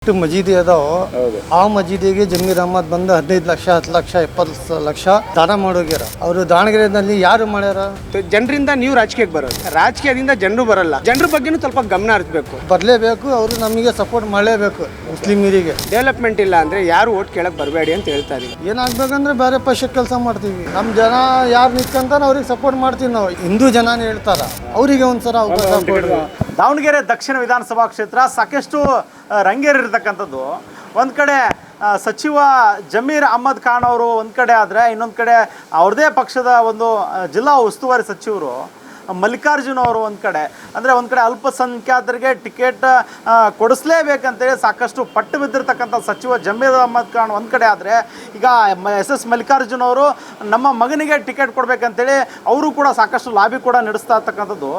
ಎಷ್ಟು ಮಜೀದಿ ಅದಾವೋ ಆ ಮಜೀದಿಗೆ ಜಮೀರ್ ಅಹಮದ್ ಬಂದು 15 ಲಕ್ಷ 10 ಲಕ್ಷ 20 ಲಕ್ಷ ದಾನ ಮಾಡೋಗ್ಯಾರ. ಅವರು ದಾವಣಗೆರೆಯಲ್ಲಿ ಯಾರು ಮಾಡ್ಯಾರ? ಜನರಿಂದ ನೀವು ರಾಜಕೀಯಕ್ಕೆ ಬರೋದು, ರಾಜಕೀಯದಿಂದ ಜನರು ಬರಲ್ಲ. ಜನರ ಬಗ್ಗೆನೂ ಸ್ವಲ್ಪ ಗಮನ ಹರಿಸಬೇಕು, ಬರಲೇಬೇಕು. ಅವರು ನಮಗೆ ಸಪೋರ್ಟ್ ಮಾಡಲೇಬೇಕು. ಮುಸ್ಲಿಮರಿಗೆ ಡೆವಲಪ್ಮೆಂಟ್ ಇಲ್ಲ ಅಂದ್ರೆ ಯಾರು ಓಟ್ ಕೇಳಕ್ ಬರಬೇಡಿ ಅಂತ ಹೇಳ್ತಾ ಇದೀವಿ. ಏನಾಗಬೇಕಂದ್ರೆ ಬೇರೆ ಪಕ್ಷಕ್ಕೆ ಕೆಲಸ ಮಾಡ್ತೀವಿ. ನಮ್ಮ ಜನ ಯಾರು ನಿಂತ್ಕೊಂತಾರ ಅವ್ರಿಗೆ ಸಪೋರ್ಟ್ ಮಾಡ್ತೀವಿ ನಾವು. ಹಿಂದೂ ಜನನೇ ಹೇಳ್ತಾರ, ಅವರಿಗೆ ಒಂದ್ಸಲ ಅವಕಾಶ ಕೊಡ್ರಿ. ದಾವಣಗೆರೆ ದಕ್ಷಿಣ ವಿಧಾನಸಭಾ ಕ್ಷೇತ್ರ ಸಾಕಷ್ಟು ರಂಗೇರಿರ್ತಕ್ಕಂಥದ್ದು. ಒಂದು ಕಡೆ ಸಚಿವ ಜಮೀರ್ ಅಹಮದ್ ಖಾನ್ ಅವರು ಒಂದು ಕಡೆ ಆದರೆ, ಇನ್ನೊಂದು ಕಡೆ ಅವ್ರದ್ದೇ ಪಕ್ಷದ ಒಂದು ಜಿಲ್ಲಾ ಉಸ್ತುವಾರಿ ಸಚಿವರು ಮಲ್ಲಿಕಾರ್ಜುನ್ ಅವರು ಒಂದು ಕಡೆ. ಅಂದರೆ ಒಂದು ಕಡೆ ಅಲ್ಪಸಂಖ್ಯಾತರಿಗೆ ಟಿಕೆಟ್ ಕೊಡಿಸ್ಲೇಬೇಕಂತೇಳಿ ಸಾಕಷ್ಟು ಪಟ್ಟು ಬಿದ್ದಿರ್ತಕ್ಕಂಥ ಸಚಿವ ಜಮೀರ್ ಅಹಮದ್ ಖಾನ್ ಒಂದು ಕಡೆ ಆದರೆ, ಈಗ ಎಸ್ ಮಲ್ಲಿಕಾರ್ಜುನ್ ಅವರು ನಮ್ಮ ಮಗನಿಗೆ ಟಿಕೆಟ್ ಕೊಡಬೇಕಂತೇಳಿ ಅವರು ಕೂಡ ಸಾಕಷ್ಟು ಲಾಬಿ ಕೂಡ ನಡೆಸ್ತಾ ಇರ್ತಕ್ಕಂಥದ್ದು.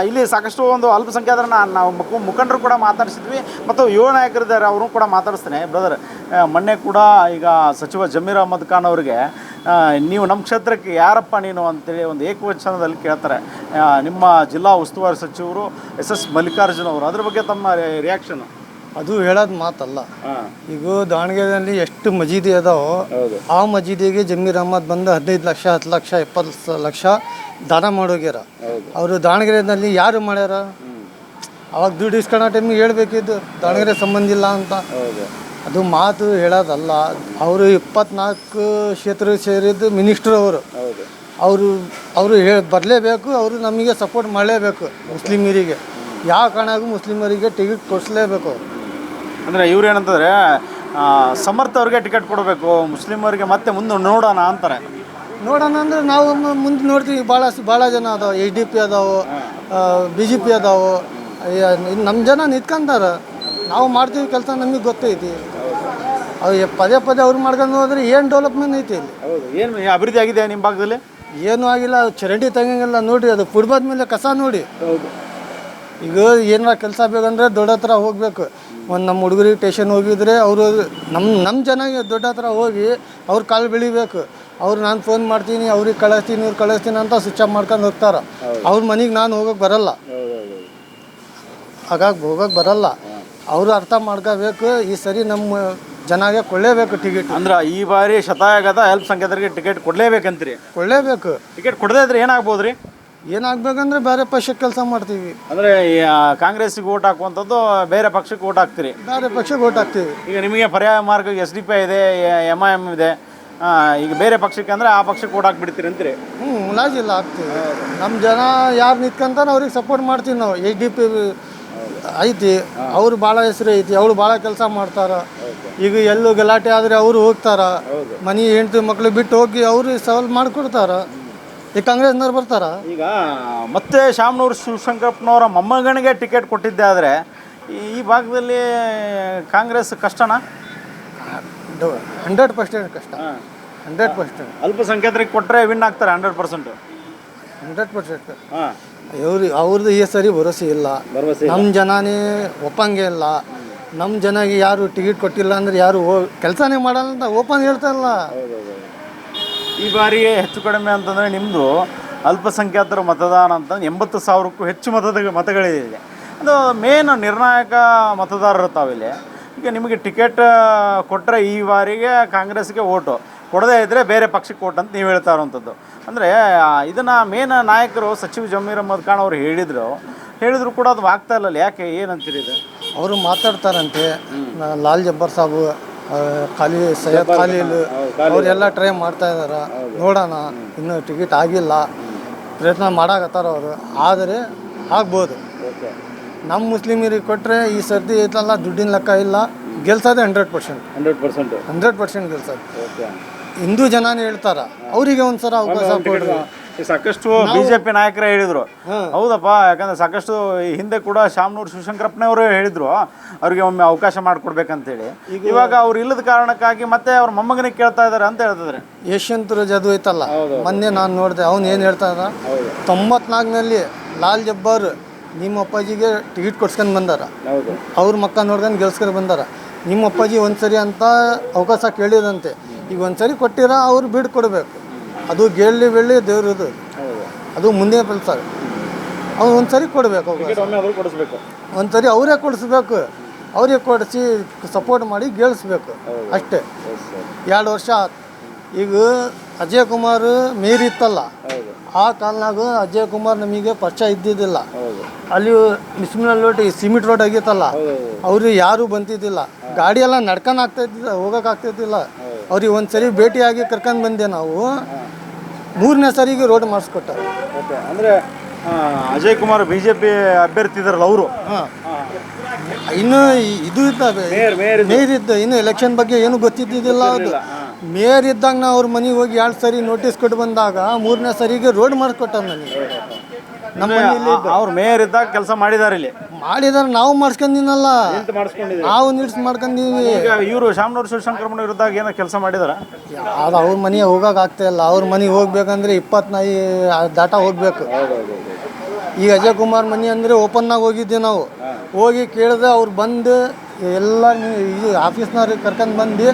ಇಲ್ಲಿ ಸಾಕಷ್ಟು ಒಂದು ಅಲ್ಪಸಂಖ್ಯಾತರನ್ನ ನಾವು ಮುಖಂಡರು ಕೂಡ ಮಾತಾಡಿಸಿದ್ವಿ ಮತ್ತು ಯುವ ನಾಯಕರಿದ್ದಾರೆ, ಅವರು ಕೂಡ ಮಾತಾಡಿಸ್ತೇನೆ. ಬ್ರದರ್, ಮೊನ್ನೆ ಕೂಡ ಈಗ ಸಚಿವ ಜಮೀರ್ ಅಹಮದ್ ಖಾನ್ ಅವರಿಗೆ ನೀವು ನಮ್ಮ ಕ್ಷೇತ್ರಕ್ಕೆ ಯಾರಪ್ಪ ನೀನು ಅಂತೇಳಿ ಒಂದು ಏಕವಚನದಲ್ಲಿ ಕೇಳ್ತಾರೆ. ನಿಮ್ಮ ಜಿಲ್ಲಾ ಉಸ್ತುವಾರಿ ಸಚಿವರು ಎಸ್ ಮಲ್ಲಿಕಾರ್ಜುನ್ ಅವರು, ಅದ್ರ ಬಗ್ಗೆ ತಮ್ಮ ರಿಯಾಕ್ಷನ್? ಅದು ಹೇಳೋದು ಮಾತಲ್ಲ. ಈಗ ದಾವಣಗೆರೆಯಲ್ಲಿ ಎಷ್ಟು ಮಜೀದಿ ಅದಾವೋ ಆ ಮಜೀದಿಗೆ ಜಮೀರ್ ಅಹಮದ್ ಬಂದು 15 ಲಕ್ಷ 10 ಲಕ್ಷ 20 ಲಕ್ಷ ದಾನ ಮಾಡೋಗ್ಯಾರ. ಅವರು ದಾವಣಗೆರೆಯಲ್ಲಿ ಯಾರು ಮಾಡ್ಯಾರ? ಅವಾಗ ದುಡ್ಡು ಇಸ್ಕೊಳ್ಳೋ ಟೈಮಿಗೆ ಹೇಳ್ಬೇಕಿದ್ದು ದಾವಣಗೆರೆ ಸಂಬಂಧ ಇಲ್ಲ ಅಂತ. ಅದು ಮಾತು ಹೇಳೋದಲ್ಲ. ಅವರು 24 ಕ್ಷೇತ್ರ ಸೇರಿದ್ದು ಮಿನಿಸ್ಟ್ರು ಅವರು ಬರಲೇಬೇಕು. ಅವರು ನಮಗೆ ಸಪೋರ್ಟ್ ಮಾಡಲೇಬೇಕು. ಮುಸ್ಲಿಮರಿಗೆ ಯಾವ ಕಾರಣಕ್ಕೂ ಮುಸ್ಲಿಮರಿಗೆ ಟಿಕೆಟ್ ಕೊಡಿಸ್ಲೇಬೇಕು. ಅಂದರೆ ಇವ್ರು ಏನಂತಂದರೆ ಸಮರ್ಥ ಅವ್ರಿಗೆ ಟಿಕೆಟ್ ಕೊಡಬೇಕು, ಮುಸ್ಲಿಮರಿಗೆ ಮತ್ತೆ ಮುಂದೆ ನೋಡೋಣ ಅಂತಾರೆ. ನೋಡೋಣ ಅಂದರೆ ನಾವು ಮುಂದೆ ನೋಡ್ತೀವಿ. ಭಾಳ ಜನ ಅದಾವೆ. SDP ಅದಾವೆ, BJP ಅದಾವೆ. ನಮ್ಮ ಜನ ನಿಂತ್ಕೊಂತಾರೆ. ನಾವು ಮಾಡ್ತೀವಿ ಕೆಲಸ, ನಮಗೆ ಗೊತ್ತೈತಿ. ಅವು ಪದೇ ಅವ್ರು ಮಾಡ್ಕೊಂಡು ಹೋದ್ರೆ ಏನು ಡೆವಲಪ್ಮೆಂಟ್ ಐತಿ ಇಲ್ಲಿ? ಹೌದು, ಏನು ಅಭಿವೃದ್ಧಿ ಆಗಿದೆ ನಿಮ್ಮ ಭಾಗದಲ್ಲಿ? ಏನೂ ಆಗಿಲ್ಲ. ಚರಂಡಿ ತೆಗಂಗಿಲ್ಲ ನೋಡಿರಿ. ಅದು ಫುಟ್ಬಾಲ್ ಮೇಲೆ ಕಸ ನೋಡಿ. ಹೌದು. ಈಗ ಏನಾರ ಕೆಲಸ ಬೇಕಂದ್ರೆ ದೊಡ್ಡ ಹತ್ರ ಹೋಗಬೇಕು. ಒಂದು ನಮ್ಮ ಹುಡುಗರಿಗೆ ಟೇಷನ್ ಹೋಗಿದ್ರೆ ಅವರು ನಮ್ಮ ಜನ ದೊಡ್ಡ ಹತ್ರ ಹೋಗಿ ಅವ್ರ ಕಾಲು ಬೆಳಿಬೇಕು. ಅವ್ರು ನಾನು ಫೋನ್ ಮಾಡ್ತೀನಿ, ಅವ್ರಿಗೆ ಕಳಿಸ್ತೀನಿ, ಇವ್ರು ಕಳಿಸ್ತೀನಿ ಅಂತ ಸ್ವಿಚ್ ಆಫ್ ಮಾಡ್ಕೊಂಡು ಹೋಗ್ತಾರೆ. ಅವ್ರ ಮನೆಗೆ ನಾನು ಹೋಗೋಕೆ ಬರಲ್ಲ. ಹಾಗಾಗಿ ಹೋಗೋಕೆ ಬರಲ್ಲ. ಅವರು ಅರ್ಥ ಮಾಡ್ಕೋಬೇಕು. ಈ ಸರಿ ನಮ್ಮ ಜನಗೆ ಕೊಡಲೇಬೇಕು ಟಿಕೆಟ್. ಅಂದ್ರೆ ಈ ಬಾರಿ ಶತಾಯಗತ ಅಲ್ಪಸಂಖ್ಯಾತರಿಗೆ ಟಿಕೆಟ್ ಕೊಡಲೇಬೇಕಂತೀರಿ? ಕೊಡಲೇಬೇಕು. ಟಿಕೆಟ್ ಕೊಡದೇ ಇದ್ರೆ ಏನಾಗ್ಬೋದು ರೀ? ಏನಾಗಬೇಕಂದ್ರೆ ಬೇರೆ ಪಕ್ಷಕ್ಕೆ ಕೆಲಸ ಮಾಡ್ತೀವಿ. ಅಂದರೆ ಕಾಂಗ್ರೆಸ್ಸಿಗೆ ಓಟ್ ಹಾಕುವಂಥದ್ದು, ಬೇರೆ ಪಕ್ಷಕ್ಕೆ ಓಟ್ ಹಾಕ್ತೀರಿ? ಬೇರೆ ಪಕ್ಷಕ್ಕೆ ಓಟ್ ಹಾಕ್ತೀವಿ. ಈಗ ನಿಮಗೆ ಪರ್ಯಾಯ ಮಾರ್ಗ SDP ಇದೆ, MIM ಇದೆ. ಈಗ ಬೇರೆ ಪಕ್ಷಕ್ಕೆ ಅಂದರೆ ಆ ಪಕ್ಷಕ್ಕೆ ಓಟ್ ಹಾಕ್ಬಿಡ್ತೀರಿ ಅಂತೀರಿ? ಮುಲಾಜಿಲ್ಲ, ಹಾಕ್ತೀವಿ. ನಮ್ಮ ಜನ ಯಾರು ನಿಂತ್ಕೊಂತಾನೆ ಅವ್ರಿಗೆ ಸಪೋರ್ಟ್ ಮಾಡ್ತೀವಿ ನಾವು. SDP ಐತಿ, ಅವ್ರು ಭಾಳ ಹೆಸರು ಐತಿ. ಅವರು ಭಾಳ ಕೆಲಸ ಮಾಡ್ತಾರೆ. ಈಗ ಎಲ್ಲೂ ಗಲಾಟೆ ಆದರೆ ಅವರು ಹೋಗ್ತಾರ. ಮನೆ ಹೆಂಡ್ತಿ ಮಕ್ಳು ಬಿಟ್ಟು ಹೋಗಿ ಅವರು ಸವಾಲು ಮಾಡಿಕೊಡ್ತಾರ. ಈ ಕಾಂಗ್ರೆಸ್ನವ್ರು ಬರ್ತಾರ. ಈಗ ಮತ್ತೆ ಶಾಮನೂರು ಶಿವಶಂಕರಪ್ಪನವರ ಮೊಮ್ಮಗನಿಗೆ ಟಿಕೆಟ್ ಕೊಟ್ಟಿದ್ದೆ ಆದರೆ ಈ ಭಾಗದಲ್ಲಿ ಕಾಂಗ್ರೆಸ್ ಕಷ್ಟನಾ? 100% ಕಷ್ಟ. 100%. ಅಲ್ಪಸಂಖ್ಯಾತರಿಗೆ ಕೊಟ್ಟರೆ ವಿನ್ ಆಗ್ತಾರೆ 100%. 100%. ಅವ್ರದ್ದು ಈ ಸರಿ ಭರೋಸೆ ಇಲ್ಲ. ನಮ್ಮ ಜನನೇ ಒಪ್ಪಂಗೆ ಇಲ್ಲ. ನಮ್ಮ ಜನಗೆ ಯಾರು ಟಿಕೆಟ್ ಕೊಟ್ಟಿಲ್ಲ ಅಂದ್ರೆ ಯಾರು ಕೆಲಸನೇ ಮಾಡಲ್ಲ ಅಂತ ಓಪನ್ ಹೇಳ್ತಾರಲ್ಲ. ಈ ಬಾರಿ ಹೆಚ್ಚು ಕಡಿಮೆ ಅಂತಂದರೆ ನಿಮ್ಮದು ಅಲ್ಪಸಂಖ್ಯಾತರ ಮತದಾನ ಅಂತ 80,000ಕ್ಕೂ ಹೆಚ್ಚು ಮತಗಳಿದೆ. ಅದು ಮೇನ್ ನಿರ್ಣಾಯಕ ಮತದಾರರು ತಾವಿಲ್ಲಿ. ಈಗ ನಿಮಗೆ ಟಿಕೆಟ್ ಕೊಟ್ಟರೆ ಈ ಬಾರಿಗೆ ಕಾಂಗ್ರೆಸ್ಗೆ ಓಟು, ಕೊಡದೇ ಇದ್ದರೆ ಬೇರೆ ಪಕ್ಷಕ್ಕೆ ಓಟ್ ಅಂತ ನೀವು ಹೇಳ್ತಾ ಇರೋವಂಥದ್ದು. ಅಂದರೆ ಇದನ್ನು ಮೇನ್ ನಾಯಕರು ಸಚಿವ ಜಮೀರ್ ಅಹಮದ್ ಖಾನ್ ಅವರು ಹೇಳಿದ್ರು ಕೂಡ ಅದು ಆಗ್ತಾ ಇಲ್ಲ. ಯಾಕೆ, ಏನಂತೀರಿ ಇದು? ಅವರು ಮಾತಾಡ್ತಾರಂತೆ. ಲಾಲ್ ಜಬ್ಬರ್ ಸಾಬು, ಸೈಯದ್ ಖಾಲೀಲ್ ಅವರೆಲ್ಲ ಟ್ರೈ ಮಾಡ್ತಾ ಇದ್ದಾರೆ. ನೋಡೋಣ, ಇನ್ನೂ ಟಿಕೆಟ್ ಆಗಿಲ್ಲ. ಪ್ರಯತ್ನ ಮಾಡಾಕತ್ತಾರ ಅವರು. ಆದರೆ ಆಗ್ಬೋದು. ನಮ್ಮ ಮುಸ್ಲಿಮರಿಗೆ ಕೊಟ್ಟರೆ ಈ ಸರ್ತಿ ಐತಲ್ಲ, ದುಡ್ಡಿನ ಲೆಕ್ಕ ಇಲ್ಲ, ಗೆಲ್ಸೋದೆ 100% ಗೆಲ್ಸೋದು. ಹಿಂದೂ ಜನನೇ ಹೇಳ್ತಾರ, ಅವರಿಗೆ ಒಂದ್ಸಲ ಅವಕಾಶ ಕೊಡ್ರಿ. ಸಾಕಷ್ಟು BJP ನಾಯಕರೇ ಹೇಳಿದರು. ಹೌದಪ್ಪ, ಯಾಕಂದರೆ ಸಾಕಷ್ಟು ಹಿಂದೆ ಕೂಡ ಶಾಮನೂರು ಶಿವಶಂಕರಪ್ಪನವರು ಹೇಳಿದರು ಅವ್ರಿಗೆ ಒಮ್ಮೆ ಅವಕಾಶ ಮಾಡಿಕೊಡ್ಬೇಕಂತೇಳಿ. ಇವಾಗ ಅವ್ರು ಇಲ್ಲದ ಕಾರಣಕ್ಕಾಗಿ ಮತ್ತೆ ಅವ್ರ ಮೊಮ್ಮಗನಿಗೆ ಕೇಳ್ತಾ ಇದ್ದಾರೆ ಅಂತ ಹೇಳ್ತಿದ್ದಾರೆ. ಯಶವಂತರ ಜಾಧವ್ ಐತಲ್ಲ, ಮೊನ್ನೆ ನಾನು ನೋಡಿದೆ. ಅವ್ನು ಏನು ಹೇಳ್ತಾ ಇದ್ದ, 94ನಲ್ಲಿ ಲಾಲ್ ಜಬ್ಬರ್ ನಿಮ್ಮ ಅಪ್ಪಾಜಿಗೆ ಟಿಕೆಟ್ ಕೊಡ್ಸ್ಕೊಂಡು ಬಂದಾರ. ಅವ್ರ ಮಕ್ಕ ನೋಡ್ಕೊಂಡು ಗೆಲ್ಸ್ಕೊಂಡು ಬಂದಾರ. ನಿಮ್ಮ ಅಪ್ಪಾಜಿ ಒಂದ್ಸರಿ ಅಂತ ಅವಕಾಶ ಕೇಳಿದಂತೆ. ಈಗ ಒಂದ್ಸರಿ ಕೊಟ್ಟಿರ ಅವ್ರು ಬಿಡು ಕೊಡಬೇಕು. ಅದು ಗೆಲ್ಲಿ ಬೆಳ್ಳಿ ದೇವ್ರದು, ಅದು ಮುಂದೆ ಕೆಲಸ. ಅವ್ನು ಒಂದ್ಸರಿ ಕೊಡಬೇಕು, ಒಂದ್ಸರಿ ಅವರೇ ಕೊಡಿಸ್ಬೇಕು. ಅವ್ರಿಗೆ ಕೊಡಿಸಿ ಸಪೋರ್ಟ್ ಮಾಡಿ ಗೆಲ್ಲಿಸ್ಬೇಕು ಅಷ್ಟೇ. 2 ವರ್ಷ ಆಯ್ತು. ಈಗ ಅಜಯ್ ಕುಮಾರ್ ಮೇಯರ್ ಇತ್ತಲ್ಲ, ಆ ಕಾಲನಾಗ ಅಜಯ್ ಕುಮಾರ್ ನಮಗೆ ಪರಿಚಯ ಇದ್ದಿದ್ದಿಲ್ಲ. ಅಲ್ಲಿ ಮಿಸ್ಮಿನಲ್ಲಿ ಸಿಮೆಂಟ್ ರೋಡ್ ಆಗಿತ್ತಲ್ಲ, ಅವ್ರು ಯಾರೂ ಬಂದಿದ್ದಿಲ್ಲ. ಗಾಡಿ ಎಲ್ಲ ನಡ್ಕೊಂಡು ಹೋಗೋಕ್ಕಾಗ್ತಿದ್ದಿಲ್ಲ. ಅವ್ರಿಗೆ ಒಂದು ಸರಿ ಭೇಟಿಯಾಗಿ ಕರ್ಕೊಂಡು ಬಂದೆ ನಾವು. 3ನೇ ಸರಿಗೆ ರೋಡ್ ಮಾಡಿಸ್ಕೊಟ್ಟ. ಅಂದರೆ ಅಜಯ್ ಕುಮಾರ್ BJP ಅಭ್ಯರ್ಥಿ ಇದಾರಲ್ಲ ಅವರು. ಇನ್ನು ಇದು ಇದ್ದ ಮೇಯರ್ ಇದ್ದ, ಇನ್ನು ಎಲೆಕ್ಷನ್ ಬಗ್ಗೆ ಏನು ಗೊತ್ತಿದ್ದಿದ್ದಿಲ್ಲ. ಅದು ಮೇಯರ್ ಇದ್ದಾಗ ನಾವು ಅವ್ರ ಮನೆಗೆ ಹೋಗಿ 2 ಸರಿ ನೋಟಿಸ್ ಕೊಟ್ಟು ಬಂದಾಗ 3ನೇ ಸರಿಗೆ ರೋಡ್ ಮಾಡಿಸ್ಕೊಟ್ಟ ನನಗೆ. ನಮ್ಮ ಮನೆಯಲ್ಲಿ ಅವ್ರು ಮೇಯರ್ ಇದ್ದಾಗ ಕೆಲಸ ಮಾಡಿದಾರೆ ಇಲ್ಲಿ. ಮಾಡಿದಾರೆ, ನಾವು ಮಾಡಿಸ್ಕೊಂಡಿನಲ್ಲ, ನಾವು ನಿಲ್ಸಿ ಮಾಡ್ಕೊಂಡಿವಿ. ಈಗ ಇವರು ಶಾಮನೂರು ಶಿವಶಂಕರಪ್ಪನ ವಿರುದ್ಧ ಏನೋ ಕೆಲಸ ಮಾಡಿದಾರ. ಅದು ಅವ್ರ ಮನೆಗೆ ಹೋಗೋಕೆ ಆಗ್ತಾ ಇಲ್ಲ. ಅವ್ರ ಮನೆಗೆ ಹೋಗ್ಬೇಕಂದ್ರೆ 20 ನಾಯಿ ದಾಟ ಹೋಗ್ಬೇಕು. ಈಗ ಅಜಯ್ ಕುಮಾರ್ ಮನೆ ಅಂದರೆ ಓಪನ್ನಾಗಿ ಹೋಗಿದ್ದೆ ನಾವು. ಹೋಗಿ ಕೇಳಿದ್ರೆ ಅವ್ರು ಬಂದು ಎಲ್ಲ ಇದು ಆಫೀಸ್ನವ್ರಿಗೆ ಕರ್ಕೊಂಡು ಬಂದು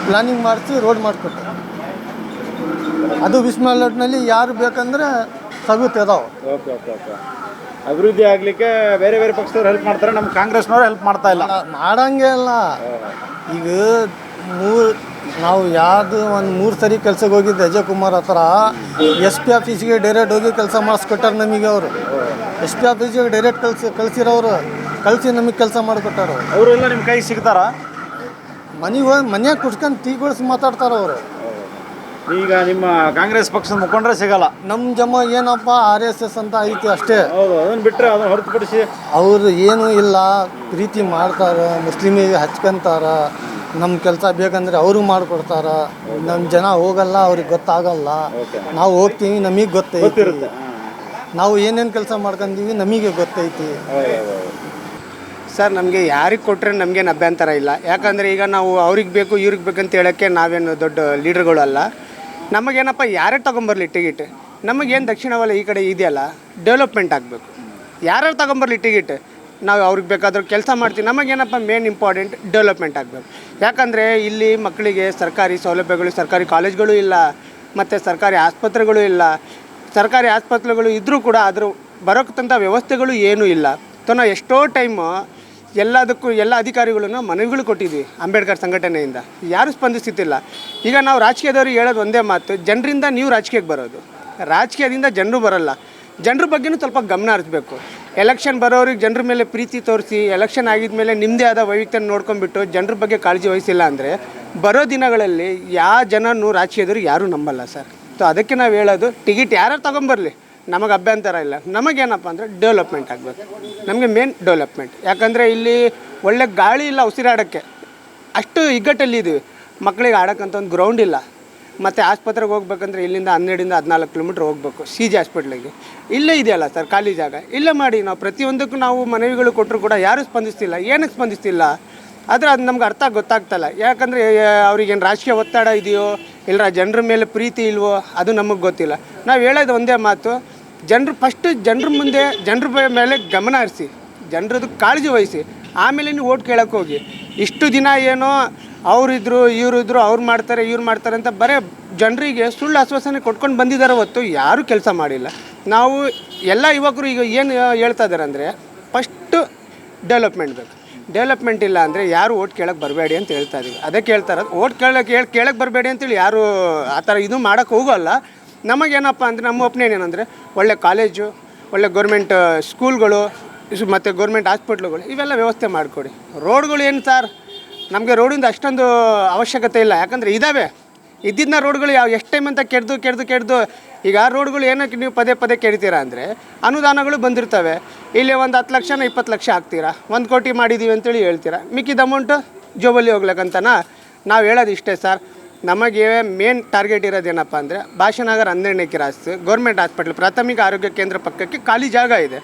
ಪ್ಲಾನಿಂಗ್ ಮಾಡಿಸಿ ರೋಡ್ ಮಾಡಿಕೊಟ್ರು. ಅದು ಬಿಸ್ಮಾಲ್ನಲ್ಲಿ ಯಾರು ಬೇಕಂದ್ರೆ ಸಗುತ್ ಅದಾವೆ. ಅಭಿವೃದ್ಧಿ ಆಗ್ಲಿಕ್ಕೆ ಬೇರೆ ಬೇರೆ ಪಕ್ಷದವ್ರು ಹೆಲ್ಪ್ ಮಾಡ್ತಾರೆ, ನಮ್ಮ ಕಾಂಗ್ರೆಸ್ನವ್ರು ಹೆಲ್ಪ್ ಮಾಡ್ತಾ ಇಲ್ಲ. ಮಾಡಂಗೆ ಅಲ್ಲ. ಈಗ ನಾವು ಯಾವುದು ಒಂದು 3 ಸರಿ ಕೆಲ್ಸಕ್ಕೆ ಹೋಗಿದ್ದೆ ಅಜಯ್ ಕುಮಾರ್ ಹತ್ರ. SP ಆಫೀಸಿಗೆ ಡೈರೆಕ್ಟ್ ಹೋಗಿ ಕೆಲಸ ಮಾಡಿಸ್ಕೊಟ್ಟಾರೆ ನಮಗೆ. ಅವರು SP ಆಫೀಸಿಗೆ ಡೈರೆಕ್ಟ್ ಕಳ್ಸಿರೋರು ಕಳಿಸಿ ನಮಗೆ ಕೆಲಸ ಮಾಡಿಕೊಟ್ಟಾರ. ಅವರೆಲ್ಲ ನಿಮ್ಮ ಕೈ ಸಿಗ್ತಾರ? ಮನೆಗೆ ಹೋಗಿ ಮನ್ಯಾಗ ಕುಡ್ಸ್ಕೊಂಡು ಟೀಗೊಳಿಸಿ ಮಾತಾಡ್ತಾರೆ ಅವರು. ಈಗ ನಿಮ್ಮ ಕಾಂಗ್ರೆಸ್ ಪಕ್ಷದ ಮುಖಂಡ್ರೆ ಸಿಗಲ್ಲ. ನಮ್ಮ ಜಮ ಏನಪ್ಪ RSS ಅಂತ ಐತಿ ಅಷ್ಟೇ. ಹೌದು, ಅದನ್ನು ಬಿಟ್ಟರೆ ಅದನ್ನು ಹೊರತುಪಡಿಸಿ ಅವರು ಏನೂ ಇಲ್ಲ. ಪ್ರೀತಿ ಮಾಡ್ತಾರೆ, ಮುಸ್ಲಿಮಿಗೆ ಹಚ್ಕೊಂತಾರ. ನಮ್ಮ ಕೆಲಸ ಬೇಕಂದ್ರೆ ಅವರು ಮಾಡಿಕೊಡ್ತಾರ. ನಮ್ಮ ಜನ ಹೋಗಲ್ಲ, ಅವ್ರಿಗೆ ಗೊತ್ತಾಗಲ್ಲ. ನಾವು ಹೋಗ್ತೀವಿ, ನಮಗೆ ಗೊತ್ತೈತಿ. ನಾವು ಏನೇನು ಕೆಲಸ ಮಾಡ್ಕೊಂತೀವಿ ನಮಗೆ ಗೊತ್ತೈತಿ. ಸರ್, ನಮಗೆ ಯಾರಿಗೆ ಕೊಟ್ಟರೆ ನಮಗೇನು ಅಭ್ಯಂತರ ಇಲ್ಲ. ಯಾಕಂದರೆ ಈಗ ನಾವು ಅವ್ರಿಗೆ ಬೇಕು ಇವ್ರಿಗೆ ಬೇಕಂತ ಹೇಳೋಕ್ಕೆ ನಾವೇನು ದೊಡ್ಡ ಲೀಡರ್ಗಳು ಅಲ್ಲ. ನಮಗೇನಪ್ಪ ಯಾರೇ ತೊಗೊಂಬರ್ಲಿ ಟಿಕೆಟ್, ನಮಗೇನು ದಕ್ಷಿಣ ವಲಯ ಈ ಕಡೆ ಇದೆಯಲ್ಲ, ಡೆವಲಪ್ಮೆಂಟ್ ಆಗಬೇಕು. ಯಾರು ತೊಗೊಂಬರ್ಲಿ ಟಿಕೆಟ್, ನಾವು ಅವ್ರಿಗೆ ಬೇಕಾದ್ರೂ ಕೆಲಸ ಮಾಡ್ತೀವಿ. ನಮಗೇನಪ್ಪ ಮೇನ್ ಇಂಪಾರ್ಟೆಂಟ್ ಡೆವಲಪ್ಮೆಂಟ್ ಆಗಬೇಕು. ಯಾಕಂದರೆ ಇಲ್ಲಿ ಮಕ್ಕಳಿಗೆ ಸರ್ಕಾರಿ ಸೌಲಭ್ಯಗಳು, ಸರ್ಕಾರಿ ಕಾಲೇಜ್ಗಳು ಇಲ್ಲ, ಮತ್ತು ಸರ್ಕಾರಿ ಆಸ್ಪತ್ರೆಗಳು ಇಲ್ಲ. ಸರ್ಕಾರಿ ಆಸ್ಪತ್ರೆಗಳು ಇದ್ದರೂ ಕೂಡ ಅದ್ರ ಬರೋಕ್ಕಂಥ ವ್ಯವಸ್ಥೆಗಳು ಏನೂ ಇಲ್ಲ. ನಾವು ಎಷ್ಟೋ ಟೈಮು ಎಲ್ಲದಕ್ಕೂ ಎಲ್ಲ ಅಧಿಕಾರಿಗಳನ್ನು ಮನವಿಗಳು ಕೊಟ್ಟಿದ್ವಿ ಅಂಬೇಡ್ಕರ್ ಸಂಘಟನೆಯಿಂದ, ಯಾರೂ ಸ್ಪಂದಿಸ್ತಿಲ್ಲ. ಈಗ ನಾವು ರಾಜಕೀಯದವ್ರಿಗೆ ಹೇಳೋದು ಒಂದೇ ಮಾತು, ಜನರಿಂದ ನೀವು ರಾಜಕೀಯಕ್ಕೆ ಬರೋದು, ರಾಜಕೀಯದಿಂದ ಜನರು ಬರೋಲ್ಲ. ಜನರ ಬಗ್ಗೆನೂ ಸ್ವಲ್ಪ ಗಮನ ಹರಿಸ್ಬೇಕು. ಎಲೆಕ್ಷನ್ ಬರೋರಿಗೆ ಜನರ ಮೇಲೆ ಪ್ರೀತಿ ತೋರಿಸಿ ಎಲೆಕ್ಷನ್ ಆಗಿದ್ಮೇಲೆ ನಿಮ್ಮದೇ ಆದ ವೈವಿಧ್ಯ ನೋಡ್ಕೊಂಡ್ಬಿಟ್ಟು ಜನರ ಬಗ್ಗೆ ಕಾಳಜಿ ವಹಿಸಿಲ್ಲ ಅಂದರೆ ಬರೋ ದಿನಗಳಲ್ಲಿ ಯಾವ ಜನನೂ ರಾಜಕೀಯದವ್ರಿಗೆ ಯಾರೂ ನಂಬಲ್ಲ ಸರ್. ಸೊ ಅದಕ್ಕೆ ನಾವು ಹೇಳೋದು, ಟಿಕೆಟ್ ಯಾರು ತೊಗೊಂಬರಲಿ ನಮಗೆ ಅಭ್ಯಂತರ ಇಲ್ಲ. ನಮಗೇನಪ್ಪ ಅಂದರೆ ಡೆವಲಪ್ಮೆಂಟ್ ಆಗಬೇಕು. ನಮಗೆ ಮೇನ್ ಡೆವಲಪ್ಮೆಂಟ್. ಯಾಕಂದರೆ ಇಲ್ಲಿ ಒಳ್ಳೆ ಗಾಳಿ ಇಲ್ಲ ಉಸಿರಾಡೋಕ್ಕೆ, ಅಷ್ಟು ಇಗ್ಗಟ್ಟಲ್ಲಿದ್ದೀವಿ. ಮಕ್ಕಳಿಗೆ ಆಡೋಕ್ಕಂತ ಒಂದು ಗ್ರೌಂಡ್ ಇಲ್ಲ. ಮತ್ತು ಆಸ್ಪತ್ರೆಗೆ ಹೋಗ್ಬೇಕಂದ್ರೆ ಇಲ್ಲಿಂದ 12-14 ಕಿಲೋಮೀಟ್ರ್ ಹೋಗಬೇಕು CG ಹಾಸ್ಪಿಟ್ಲಿಗೆ. ಇಲ್ಲೇ ಇದೆಯಲ್ಲ ಸರ್ ಖಾಲಿ ಜಾಗ, ಇಲ್ಲೇ ಮಾಡಿ. ನಾವು ಪ್ರತಿಯೊಂದಕ್ಕೂ ನಾವು ಮನವಿಗಳು ಕೊಟ್ಟರು ಕೂಡ ಯಾರೂ ಸ್ಪಂದಿಸ್ತಿಲ್ಲ. ಏನಕ್ಕೆ ಸ್ಪಂದಿಸ್ತಿಲ್ಲ ಆದರೆ ಅದು ನಮ್ಗೆ ಅರ್ಥ ಗೊತ್ತಾಗ್ತಲ್ಲ. ಯಾಕಂದರೆ ಅವ್ರಿಗೇನು ರಾಜಕೀಯ ಒತ್ತಡ ಇದೆಯೋ ಇಲ್ಲ ಜನರ ಮೇಲೆ ಪ್ರೀತಿ ಇಲ್ವೋ ಅದು ನಮಗೆ ಗೊತ್ತಿಲ್ಲ. ನಾವು ಹೇಳೋದು ಒಂದೇ ಮಾತು, ಫಸ್ಟು ಜನರ ಮುಂದೆ ಜನರ ಮೇಲೆ ಗಮನ ಹರಿಸಿ, ಜನರದ್ದು ಕಾಳಜಿ ವಹಿಸಿ, ಆಮೇಲೆ ನೀವು ಓಟ್ ಕೇಳೋಕ್ಕೆ ಹೋಗಿ. ಇಷ್ಟು ದಿನ ಏನೋ ಅವರಿದ್ರು ಇವರಿದ್ರು ಅವ್ರು ಮಾಡ್ತಾರೆ ಇವ್ರು ಮಾಡ್ತಾರೆ ಅಂತ ಬರೀ ಜನರಿಗೆ ಸುಳ್ಳು ಆಶ್ವಾಸನೆ ಕೊಟ್ಕೊಂಡು ಬಂದಿದ್ದಾರೆ ಹೊತ್ತು ಯಾರೂ ಕೆಲಸ ಮಾಡಿಲ್ಲ. ನಾವು ಎಲ್ಲ ಯುವಕರು ಈಗ ಏನು ಹೇಳ್ತಾ ಇದ್ದಾರೆ ಅಂದರೆ ಫಸ್ಟು ಡೆವಲಪ್ಮೆಂಟ್ ಬೇಕು. ಡೆವಲಪ್ಮೆಂಟ್ ಇಲ್ಲ ಅಂದರೆ ಯಾರು ಓಟ್ ಕೇಳಕ್ಕೆ ಬರಬೇಡಿ ಅಂತ ಹೇಳ್ತಾ ಇದ್ದೀವಿ. ಅದಕ್ಕೆ ಹೇಳ್ತಾರೆ, ಓಟ್ ಕೇಳಕ್ಕೆ ಬರಬೇಡಿ ಅಂತೇಳಿ ಯಾರು ಆ ಥರ ಇದು ಮಾಡೋಕ್ಕೆ ಹೋಗೋಲ್ಲ. ನಮಗೇನಪ್ಪ ಅಂದರೆ ನಮ್ಮ ಒಪಿನಿಯನ್ ಏನಂದರೆ ಒಳ್ಳೆ ಕಾಲೇಜು, ಒಳ್ಳೆ ಗೌರ್ಮೆಂಟ್ ಸ್ಕೂಲ್ಗಳು ಮತ್ತು ಗೌರ್ಮೆಂಟ್ ಹಾಸ್ಪಿಟ್ಲುಗಳು ಇವೆಲ್ಲ ವ್ಯವಸ್ಥೆ ಮಾಡಿಕೊಡಿ. ರೋಡ್ಗಳು ಏನು ಸರ್, ನಮಗೆ ರೋಡಿಂದ ಅಷ್ಟೊಂದು ಅವಶ್ಯಕತೆ ಇಲ್ಲ. ಯಾಕಂದರೆ ಇದ್ದಾವೆ, ಇದ್ದಿದ್ದನ್ನ ರೋಡ್ಗಳು ಎಷ್ಟು ಟೈಮ್ ಅಂತ ಕೆಡ್ದು ಈಗ ರೋಡ್ಗಳು ಏನಕ್ಕೆ ನೀವು ಪದೇ ಕೆಡ್ತೀರಾ ಅಂದರೆ ಅನುದಾನಗಳು ಬಂದಿರ್ತವೆ. ಇಲ್ಲಿ ಒಂದು 10 ಲಕ್ಷನ 20 ಲಕ್ಷ ಹಾಕ್ತೀರಾ, 1 ಕೋಟಿ ಮಾಡಿದ್ದೀವಿ ಅಂತೇಳಿ ಹೇಳ್ತೀರಾ, ಮಿಕ್ಕಿದ ಅಮೌಂಟು ಜೋಬಲ್ಲಿ ಹೋಗ್ಲಕ್ಕಂತನ. ನಾವು ಹೇಳೋದು ಇಷ್ಟೇ ಸರ್, ನಮಗೆ ಮೇನ್ ಟಾರ್ಗೆಟ್ ಇರೋದೇನಪ್ಪ ಅಂದರೆ ಭಾಷಾನಗರ 12ನೇ ಕ್ರಾಸ್ ಗೌರ್ಮೆಂಟ್ ಹಾಸ್ಪಿಟ್ಲ್ ಪ್ರಾಥಮಿಕ ಆರೋಗ್ಯ ಕೇಂದ್ರ ಪಕ್ಕಕ್ಕೆ ಖಾಲಿ ಜಾಗ ಇದೆ.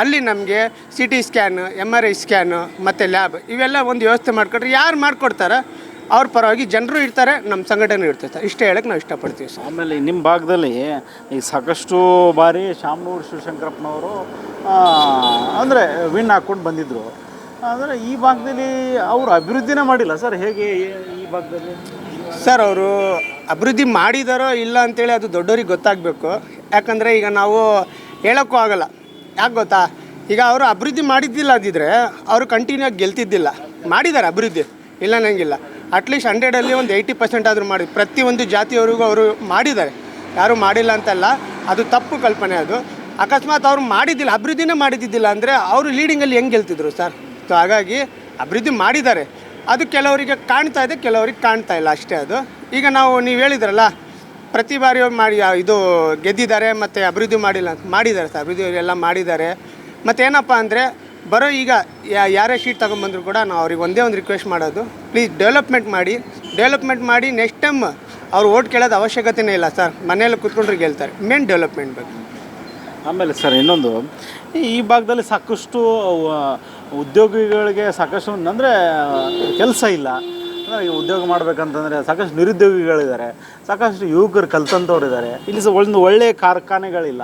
ಅಲ್ಲಿ ನಮಗೆ CT ಸ್ಕ್ಯಾನು, MRI ಸ್ಕ್ಯಾನು ಮತ್ತು ಲ್ಯಾಬ್ ಇವೆಲ್ಲ ಒಂದು ವ್ಯವಸ್ಥೆ ಮಾಡಿಕೊಟ್ರೆ ಯಾರು ಮಾಡಿಕೊಡ್ತಾರೆ ಅವ್ರ ಪರವಾಗಿ ಜನರು ಇರ್ತಾರೆ, ನಮ್ಮ ಸಂಘಟನೆ ಇರ್ತೈತೆ. ಇಷ್ಟೇ ಹೇಳಕ್ಕೆ ನಾವು ಇಷ್ಟಪಡ್ತೀವಿ ಸರ್. ಆಮೇಲೆ ನಿಮ್ಮ ಭಾಗದಲ್ಲಿ ಈಗ ಸಾಕಷ್ಟು ಬಾರಿ ಶಾಮನೂರು ಶಿವಶಂಕರಪ್ಪನವರು ಅಂದರೆ ವಿನ್ ಹಾಕ್ಕೊಂಡು ಬಂದಿದ್ದರು. ಅಂದರೆ ಈ ಭಾಗದಲ್ಲಿ ಅವರು ಅಭಿವೃದ್ಧಿನೇ ಮಾಡಿಲ್ಲ ಸರ್. ಹೇಗೆ ಈ ಭಾಗದಲ್ಲಿ ಸರ್ ಅವರು ಅಭಿವೃದ್ಧಿ ಮಾಡಿದಾರೋ ಇಲ್ಲ ಅಂತೇಳಿ ಅದು ದೊಡ್ಡವ್ರಿಗೆ ಗೊತ್ತಾಗಬೇಕು. ಯಾಕಂದರೆ ಈಗ ನಾವು ಹೇಳೋಕ್ಕೂ ಆಗಲ್ಲ. ಯಾಕೆ ಗೊತ್ತಾ, ಈಗ ಅವರು ಅಭಿವೃದ್ಧಿ ಮಾಡಿದ್ದಿಲ್ಲ ಅಂದಿದ್ರೆ ಅವರು ಕಂಟಿನ್ಯೂ ಆಗಿ ಗೆಲ್ತಿದ್ದಿಲ್ಲ. ಮಾಡಿದ್ದಾರೆ ಅಭಿವೃದ್ಧಿ, ಇಲ್ಲ ಅನ್ನಂಗಿಲ್ಲ. ಅಟ್ಲೀಸ್ಟ್ 100ಅಲ್ಲಿ ಒಂದು 80% ಆದರೂ ಮಾಡಿ ಪ್ರತಿಯೊಂದು ಜಾತಿಯವರಿಗೂ ಅವರು ಮಾಡಿದ್ದಾರೆ, ಯಾರೂ ಮಾಡಿಲ್ಲ ಅಂತಲ್ಲ. ಅದು ತಪ್ಪು ಕಲ್ಪನೆ. ಅದು ಅಕಸ್ಮಾತ್ ಅವ್ರು ಮಾಡಿದ್ದಿಲ್ಲ, ಅಭಿವೃದ್ಧಿನೇ ಮಾಡಿದ್ದಿಲ್ಲ ಅಂದರೆ ಅವರು ಲೀಡಿಂಗಲ್ಲಿ ಹೆಂಗೆ ಗೆಲ್ತಿದ್ರು ಸರ್? ಸೊ ಹಾಗಾಗಿ ಅಭಿವೃದ್ಧಿ ಮಾಡಿದ್ದಾರೆ, ಅದು ಕೆಲವರಿಗೆ ಕಾಣ್ತಾ ಇದೆ, ಕೆಲವರಿಗೆ ಕಾಣ್ತಾ ಇಲ್ಲ ಅಷ್ಟೇ. ಅದು ಈಗ ನೀವು ಹೇಳಿದ್ರಲ್ಲ, ಪ್ರತಿ ಬಾರಿ ಮಾಡಿ ಇದು ಗೆದ್ದಿದ್ದಾರೆ ಮತ್ತು ಅಭಿವೃದ್ಧಿ ಮಾಡಿಲ್ಲ ಅಂತ. ಮಾಡಿದ್ದಾರೆ ಸರ್, ಅಭಿವೃದ್ಧಿ ಎಲ್ಲ ಮಾಡಿದ್ದಾರೆ. ಮತ್ತು ಏನಪ್ಪ ಅಂದರೆ ಬರೋ ಈಗ ಯಾರೇ ಶೀಟ್ ತೊಗೊಂಬಂದ್ರು ಕೂಡ ನಾವು ಅವ್ರಿಗೆ ಒಂದೇ ಒಂದು ರಿಕ್ವೆಸ್ಟ್ ಮಾಡೋದು, ಪ್ಲೀಸ್ ಡೆವಲಪ್ಮೆಂಟ್ ಮಾಡಿ ನೆಕ್ಸ್ಟ್ ಟೈಮ್ ಅವ್ರು ಓಟ್ ಕೇಳೋದು ಅವಶ್ಯಕತೆಯೇ ಇಲ್ಲ ಸರ್, ಮನೆಯಲ್ಲಿ ಕೂತ್ಕೊಂಡ್ರೆ ಗೆಲ್ತಾರೆ. ಮೇನ್ ಡೆವಲಪ್ಮೆಂಟ್ ಬೇಕು. ಆಮೇಲೆ ಸರ್ ಇನ್ನೊಂದು, ಈ ಭಾಗದಲ್ಲಿ ಸಾಕಷ್ಟು ಉದ್ಯೋಗಿಗಳಿಗೆ ಸಾಕಷ್ಟು ಅಂದರೆ ಕೆಲಸ ಇಲ್ಲ. ಅಂದರೆ ಉದ್ಯೋಗ ಮಾಡಬೇಕಂತಂದರೆ ಸಾಕಷ್ಟು ನಿರುದ್ಯೋಗಿಗಳಿದ್ದಾರೆ, ಸಾಕಷ್ಟು ಯುವಕರು ಕಲ್ತಂಥವ್ರು ಇದ್ದಾರೆ. ಇಲ್ಲಿ ಒಂದು ಒಳ್ಳೆಯ ಕಾರ್ಖಾನೆಗಳಿಲ್ಲ.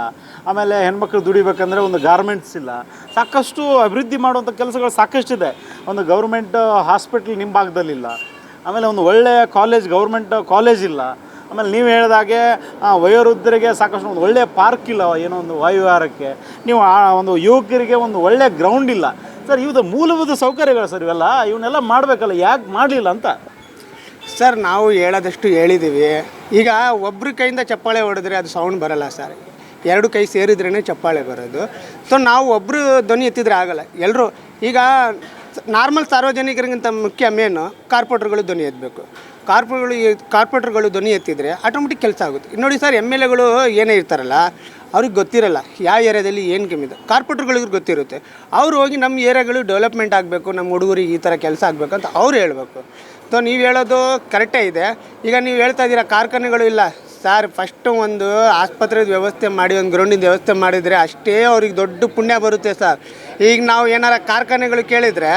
ಆಮೇಲೆ ಹೆಣ್ಮಕ್ಳು ದುಡಿಬೇಕಂದ್ರೆ ಒಂದು ಗಾರ್ಮೆಂಟ್ಸ್ ಇಲ್ಲ. ಸಾಕಷ್ಟು ಅಭಿವೃದ್ಧಿ ಮಾಡುವಂಥ ಕೆಲಸಗಳು ಸಾಕಷ್ಟಿದೆ. ಒಂದು ಗೌರ್ಮೆಂಟ್ ಹಾಸ್ಪಿಟ್ಲ್ ನಿಮ್ಮ ಭಾಗದಲ್ಲಿಲ್ಲ. ಆಮೇಲೆ ಒಂದು ಒಳ್ಳೆಯ ಗೌರ್ಮೆಂಟ್ ಕಾಲೇಜ್ ಇಲ್ಲ. ಆಮೇಲೆ ನೀವು ಹೇಳಿದಾಗೆ ವಯೋವೃದ್ಧರಿಗೆ ಸಾಕಷ್ಟು ಒಂದು ಒಳ್ಳೆಯ ಪಾರ್ಕ್ ಇಲ್ಲ, ಏನೋ ಒಂದು ವಾಯುವಿಹಾರಕ್ಕೆ. ನೀವು ಒಂದು ಯುವಕರಿಗೆ ಒಂದು ಒಳ್ಳೆಯ ಗ್ರೌಂಡ್ ಇಲ್ಲ ಸರ್. ಇವುದು ಮೂಲಭೂತ ಸೌಕರ್ಯಗಳು ಸರ್, ಇವನ್ನೆಲ್ಲ ಮಾಡಬೇಕಲ್ಲ, ಯಾಕೆ ಮಾಡಲಿಲ್ಲ ಅಂತ ಸರ್. ನಾವು ಹೇಳೋದಷ್ಟು ಹೇಳಿದ್ದೀವಿ. ಈಗ ಒಬ್ಬರ ಕೈಯಿಂದ ಚಪ್ಪಾಳೆ ಹೊಡೆದ್ರೆ ಅದು ಸೌಂಡ್ ಬರೋಲ್ಲ ಸರ್, 2 ಕೈ ಸೇರಿದ್ರೇ ಚಪ್ಪಾಳೆ ಬರೋದು. ಸೊ ನಾವು ಒಬ್ಬರು ಧ್ವನಿ ಎತ್ತಿದ್ರೆ ಆಗಲ್ಲ, ಎಲ್ಲರೂ. ಈಗ ನಾರ್ಮಲ್ ಸಾರ್ವಜನಿಕರಿಗಿಂತ ಮುಖ್ಯ ಮೇನು ಕಾರ್ಪೊರೇಟರ್ಗಳು ಧ್ವನಿ ಎತ್ತಬೇಕು. ಕಾರ್ಪೊರೇಟರ್ಗಳು ಧ್ವನಿ ಎತ್ತಿದರೆ ಆಟೋಮೆಟಿಕ್ ಕೆಲಸ ಆಗುತ್ತೆ. ನೋಡಿ ಸರ್, MLAಗಳು ಏನೇ ಇರ್ತಾರಲ್ಲ, ಅವ್ರಿಗೆ ಗೊತ್ತಿರಲ್ಲ ಯಾವ ಏರಿಯಾದಲ್ಲಿ ಏನು ಕಮ್ಮಿ ಇದೆ. ಕಾರ್ಪೊರೇಟರ್ಗಳಿಗೆ ಗೊತ್ತಿರುತ್ತೆ. ಅವರು ಹೋಗಿ ನಮ್ಮ ಏರಿಯಾಗಳು ಡೆವಲಪ್ಮೆಂಟ್ ಆಗಬೇಕು, ನಮ್ಮ ಹುಡುಗರಿಗೆ ಈ ಥರ ಕೆಲಸ ಆಗಬೇಕು ಅಂತ ಅವ್ರು ಹೇಳಬೇಕು. ಸೊ ನೀವು ಹೇಳೋದು ಕರೆಕ್ಟೇ ಇದೆ. ಈಗ ನೀವು ಹೇಳ್ತಾ ಇದ್ದೀರಾ ಕಾರ್ಖಾನೆಗಳು ಇಲ್ಲ ಸರ್. ಫಸ್ಟು ಒಂದು ಆಸ್ಪತ್ರೆದ ವ್ಯವಸ್ಥೆ ಮಾಡಿ, ಒಂದು ಗ್ರೌಂಡಿನ ವ್ಯವಸ್ಥೆ ಮಾಡಿದರೆ ಅಷ್ಟೇ ಅವ್ರಿಗೆ ದೊಡ್ಡ ಪುಣ್ಯ ಬರುತ್ತೆ ಸರ್. ಈಗ ನಾವು ಏನಾರ ಕಾರ್ಖಾನೆಗಳು ಕೇಳಿದರೆ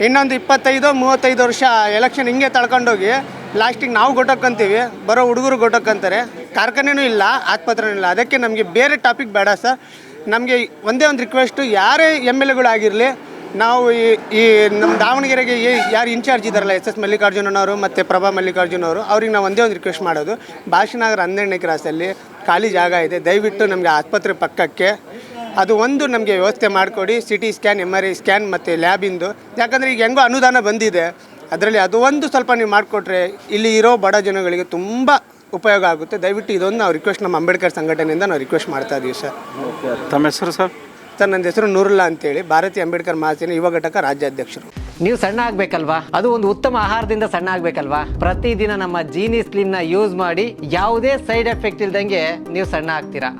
ಇನ್ನೊಂದು 25-35 ವರ್ಷ ಎಲೆಕ್ಷನ್ ಹಿಂಗೆ ತಳ್ಕೊಂಡೋಗಿ ಲಾಸ್ಟಿಗೆ ನಾವು ಗೊಟ್ಟಕ್ಕಂತೀವಿ, ಬರೋ ಹುಡುಗರು ಗೊಟ್ಟಕ್ಕಂತಾರೆ. ಕಾರ್ಖಾನೆನೂ ಇಲ್ಲ, ಆಸ್ಪತ್ರೆನೂ ಇಲ್ಲ. ಅದಕ್ಕೆ ನಮಗೆ ಬೇರೆ ಟಾಪಿಕ್ ಬೇಡ ಸರ್. ನಮಗೆ ಒಂದೇ ಒಂದು ರಿಕ್ವೆಸ್ಟು, ಯಾರೇ MLAಗಳಾಗಿರಲಿ, ನಾವು ಈ ನಮ್ಮ ದಾವಣಗೆರೆಗೆ ಯಾರು ಇನ್ಚಾರ್ಜ್ ಇದ್ದಾರಲ್ಲ, SS ಮಲ್ಲಿಕಾರ್ಜುನವರು ಮತ್ತು ಪ್ರಭಾ ಮಲ್ಲಿಕಾರ್ಜುನವರು, ಅವ್ರಿಗೆ ನಾವು ಒಂದೇ ಒಂದು ರಿಕ್ವೆಸ್ಟ್ ಮಾಡೋದು, ಭಾಷನಗರ 12ನೇ ಕ್ರಾಸಲ್ಲಿ ಖಾಲಿ ಜಾಗ ಇದೆ, ದಯವಿಟ್ಟು ನಮಗೆ ಆಸ್ಪತ್ರೆ ಪಕ್ಕಕ್ಕೆ ಅದು ಒಂದು ನಮಗೆ ವ್ಯವಸ್ಥೆ ಮಾಡಿಕೊಡಿ. CT ಸ್ಕ್ಯಾನ್, MRI ಸ್ಕ್ಯಾನ್ ಮತ್ತು ಲ್ಯಾಬಿಂದು. ಯಾಕಂದರೆ ಈಗ ಹೆಂಗೋ ಅನುದಾನ ಬಂದಿದೆ, ಅದರಲ್ಲಿ ಅದು ಒಂದು ಸ್ವಲ್ಪ ನೀವು ಮಾಡಿಕೊಟ್ರೆ ಇಲ್ಲಿ ಇರೋ ಬಡ ಜನಗಳಿಗೆ ತುಂಬ ಉಪಯೋಗ ಆಗುತ್ತೆ. ದಯವಿಟ್ಟು ಇದೊಂದು ನಾವು ರಿಕ್ವೆಸ್ಟ್ ನಮ್ಮ ಅಂಬೇಡ್ಕರ್ ಸಂಘಟನೆಯಿಂದ ನಾವು ರಿಕ್ವೆಸ್ಟ್ ಮಾಡ್ತಾ ಇದ್ದೀವಿ ಸರ್. ಓಕೆ, ತಮ್ಮ ಹೆಸರು ಸರ್? ಸರ್, ನನ್ನ ಹೆಸರು ನೂರುಲ್ಲಾ ಅಂತೇಳಿ, ಭಾರತೀಯ ಅಂಬೇಡ್ಕರ್ ಮಹಾಸೇನೆ ಯುವ ಘಟಕ ರಾಜ್ಯಾಧ್ಯಕ್ಷರು. ನೀವು ಸಣ್ಣ ಆಗಬೇಕಲ್ವಾ? ಅದು ಒಂದು ಉತ್ತಮ ಆಹಾರದಿಂದ ಸಣ್ಣ ಆಗಬೇಕಲ್ವಾ? ಪ್ರತಿದಿನ ನಮ್ಮ ಜೀನಿ ಸ್ಲಿಮ್ನ ಯೂಸ್ ಮಾಡಿ ಯಾವುದೇ ಸೈಡ್ ಎಫೆಕ್ಟ್ ಇಲ್ದಂಗೆ ನೀವು ಸಣ್ಣ ಆಗ್ತೀರಾ.